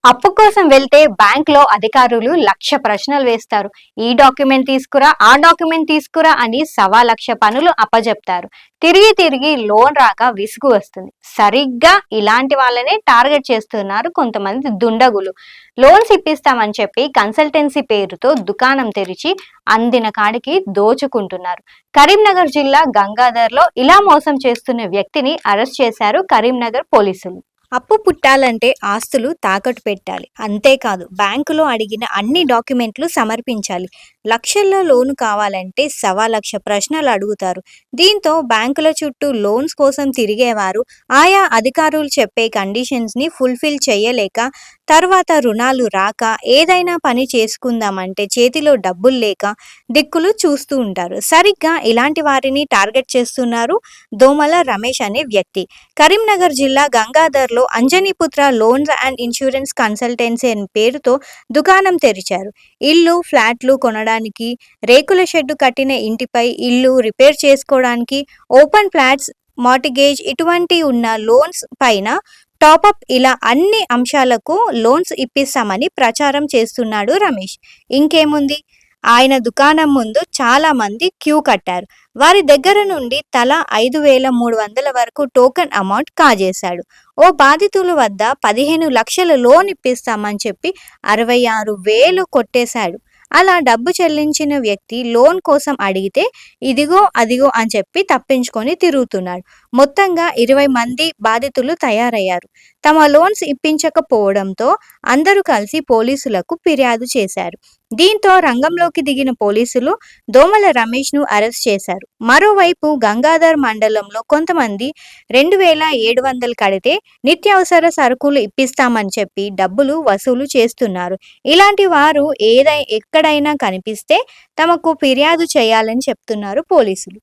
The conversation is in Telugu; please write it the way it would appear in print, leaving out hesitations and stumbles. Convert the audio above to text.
అప్పు కోసం వెళ్తే బ్యాంక్‌లో అధికారులు లక్ష ప్రశ్నలు వేస్తారు. ఈ డాక్యుమెంట్ తీసుకురా, ఆ డాక్యుమెంట్ తీసుకురా అని సవా లక్ష పనులు అప్పజెప్తారు. తిరిగి తిరిగి లోన్ రాక విసుగు వస్తుంది. సరిగ్గా ఇలాంటి వాళ్ళనే టార్గెట్ చేస్తున్నారు కొంతమంది దుండగులు. లోన్స్ ఇప్పిస్తామని చెప్పి కన్సల్టెన్సీ పేరుతో దుకాణం తెరిచి అందిన కాడికి దోచుకుంటున్నారు. కరీంనగర్ జిల్లా గంగాధర్‌లో ఇలా మోసం చేస్తున్న వ్యక్తిని అరెస్ట్ చేశారు కరీంనగర్ పోలీసులు. అప్పు పుట్టాలంటే ఆస్తులు తాకట్టు పెట్టాలి. అంతేకాదు బ్యాంకులో అడిగిన అన్ని డాక్యుమెంట్లు సమర్పించాలి. లక్షల్లో లోను కావాలంటే సవా లక్ష ప్రశ్నలు అడుగుతారు. దీంతో బ్యాంకుల చుట్టూ లోన్స్ కోసం తిరిగేవారు ఆయా అధికారులు చెప్పే కండిషన్స్ని ఫుల్ఫిల్ చేయలేక తర్వాత రుణాలు రాక ఏదైనా పని చేసుకుందామంటే చేతిలో డబ్బులు లేక దిక్కులు చూస్తూ ఉంటారు. సరిగ్గా ఇలాంటి వారిని టార్గెట్ చేస్తున్నారు దోమల రమేష్ అనే వ్యక్తి. కరీంనగర్ జిల్లా గంగాధర్లో Anjaniputra loans and insurance consultancy అనే పేరుతో దుకాణం తెరిచారు. ఇల్లు, ఫ్లాట్లు కొనడానికి, రేకుల షెడ్డు కట్టిన ఇంటిపై ఇల్లు రిపేర్ చేసుకోవడానికి, ఓపెన్ ఫ్లాట్స్, మార్టిగేజ్ ఇటువంటి ఉన్న లోన్స్ పైన టాపప్ ఇలా అన్ని అంశాలకు లోన్స్ ఇప్పిస్తామని ప్రచారం చేస్తున్నాడు రమేష్. ఇంకేముంది, ఆయన దుకాణం ముందు చాలా మంది క్యూ కట్టారు. వారి దగ్గర నుండి తలా 5,300 వరకు టోకెన్ అమౌంట్ కాజేశాడు. ఓ బాధితుల వద్ద 15 లక్షల లోన్ ఇప్పిస్తామని చెప్పి 66,000 కొట్టేశాడు. అలా డబ్బు చెల్లించిన వ్యక్తి లోన్ కోసం అడిగితే ఇదిగో అదిగో అని చెప్పి తప్పించుకొని తిరుగుతున్నాడు. మొత్తంగా 20 మంది బాధితులు తయారయ్యారు. తమ లోన్స్ ఇప్పించకపోవడంతో అందరూ కలిసి పోలీసులకు ఫిర్యాదు చేశారు. దీంతో రంగంలోకి దిగిన పోలీసులు దోమల రమేష్ను అరెస్ట్ చేశారు. మరోవైపు గంగాధర్ మండలంలో కొంతమంది 2,700 కడితే నిత్యావసర సరుకులు ఇప్పిస్తామని చెప్పి డబ్బులు వసూలు చేస్తున్నారు. ఇలాంటి వారు ఎక్కడైనా కనిపిస్తే తమకు ఫిర్యాదు చేయాలని చెప్తున్నారు పోలీసులు.